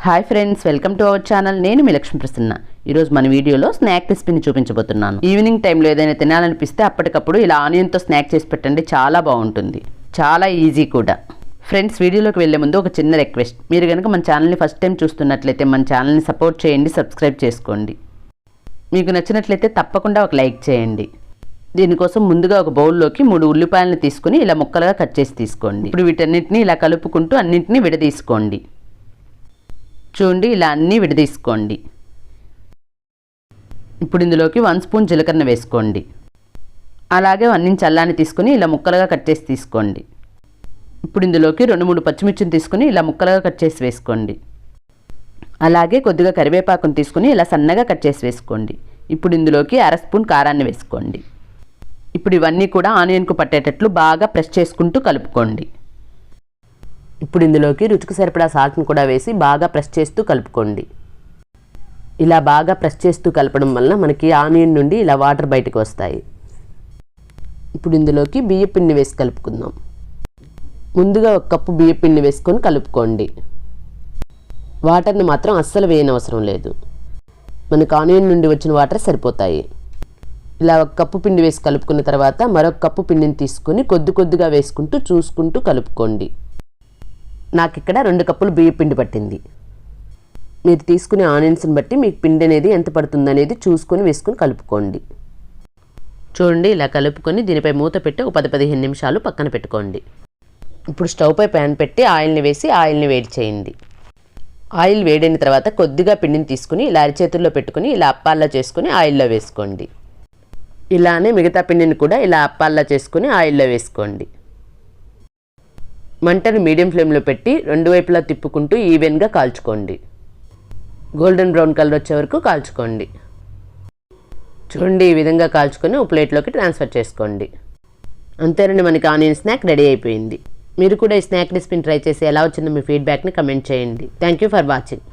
Hi friends, welcome to our channel. నేను మీ లక్ష్మీ ప్రసన్న. ఈరోజు మన వీడియోలో స్నాక్ రెసిపీని చూపించబోతున్నాను. ఈవినింగ్ టైంలో ఏదైనా తినాలనిపిస్తే అప్పటికప్పుడు ఇలా ఆనియన్తో స్నాక్ చేసి పెట్టండి, చాలా బాగుంటుంది, చాలా ఈజీ కూడా. ఫ్రెండ్స్, వీడియోలోకి వెళ్లే ముందు ఒక చిన్న రిక్వెస్ట్. మీరు కనుక మన ఛానల్ని ఫస్ట్ టైం చూస్తున్నట్లయితే మన ఛానల్ని సపోర్ట్ చేయండి, సబ్స్క్రైబ్ చేసుకోండి. మీకు నచ్చినట్లయితే తప్పకుండా ఒక లైక్ చేయండి. దీనికోసం ముందుగా ఒక బౌల్లోకి 3 ఉల్లిపాయలను తీసుకుని ఇలా ముక్కలుగా కట్ చేసి తీసుకోండి. ఇప్పుడు వీటన్నిటిని ఇలా కలుపుకుంటూ అన్నింటినీ విడదీసుకోండి. చూడండి, ఇలా అన్నీ విడదీసుకోండి. ఇప్పుడు ఇందులోకి 1 స్పూన్ జీలకర్ర వేసుకోండి. అలాగే 1 ఇంచ్ అల్లాన్ని తీసుకుని ఇలా ముక్కలుగా కట్ చేసి తీసుకోండి. ఇప్పుడు ఇందులోకి 2-3 పచ్చిమిర్చిని తీసుకుని ఇలా ముక్కలుగా కట్ చేసి వేసుకోండి. అలాగే కొద్దిగా కరివేపాకును తీసుకుని ఇలా సన్నగా కట్ చేసి వేసుకోండి. ఇప్పుడు ఇందులోకి 1/2 స్పూన్ కారాన్ని వేసుకోండి. ఇప్పుడు ఇవన్నీ కూడా ఆనియన్కు పట్టేటట్లు బాగా ప్రెస్ చేసుకుంటూ కలుపుకోండి. ఇప్పుడు ఇందులోకి రుచికి సరిపడా సాల్ట్ని కూడా వేసి బాగా ప్రెస్ చేస్తూ కలుపుకోండి. ఇలా బాగా ప్రెస్ చేస్తూ కలపడం వల్ల మనకి ఆనియన్ నుండి ఇలా వాటర్ బయటకు వస్తాయి. ఇప్పుడు ఇందులోకి బియ్యపిండిని వేసి కలుపుకుందాం. ముందుగా 1 కప్పు బియ్యపిండిని వేసుకొని కలుపుకోండి. వాటర్ని మాత్రం అస్సలు వేయనవసరం లేదు, మనకు ఆనియన్ నుండి వచ్చిన వాటర్ సరిపోతాయి. ఇలా 1 కప్పు పిండి వేసి కలుపుకున్న తర్వాత మరొక కప్పు పిండిని తీసుకొని కొద్దిగా వేసుకుంటూ చూసుకుంటూ కలుపుకోండి. నాకు ఇక్కడ 2 కప్పులు బియ్య పిండి పట్టింది. మీరు తీసుకునే ఆనియన్స్ని బట్టి మీకు పిండి అనేది ఎంత పడుతుందనేది చూసుకొని వేసుకొని కలుపుకోండి. చూడండి, ఇలా కలుపుకొని దీనిపై మూత పెట్టి ఒక 10-15 నిమిషాలు పక్కన పెట్టుకోండి. ఇప్పుడు స్టవ్ పై ప్యాన్ పెట్టి ఆయిల్ని వేసి ఆయిల్ని వేడి చేయండి. ఆయిల్ వేడైన తర్వాత కొద్దిగా పిండిని తీసుకుని ఇలా అరిచేతుల్లో పెట్టుకుని ఇలా అప్పాల్లా చేసుకుని ఆయిల్లో వేసుకోండి. ఇలానే మిగతా పిండిని కూడా ఇలా అప్పాల్లా చేసుకుని ఆయిల్లో వేసుకోండి. మంటను మీడియం ఫ్లేమ్లో పెట్టి 2 వైపులా తిప్పుకుంటూ ఈవెన్గా కాల్చుకోండి. గోల్డెన్ బ్రౌన్ కలర్ వచ్చే వరకు కాల్చుకోండి. చూడండి, ఈ విధంగా కాల్చుకొని ఒక ప్లేట్లోకి ట్రాన్స్ఫర్ చేసుకోండి. అంతేనండి, మనకి ఆనియన్ స్నాక్ రెడీ అయిపోయింది. మీరు కూడా ఈ స్నాక్ రెసిపీని ట్రై చేసి ఎలా వచ్చిందో మీ ఫీడ్బ్యాక్ని కమెంట్ చేయండి. Thank you for watching.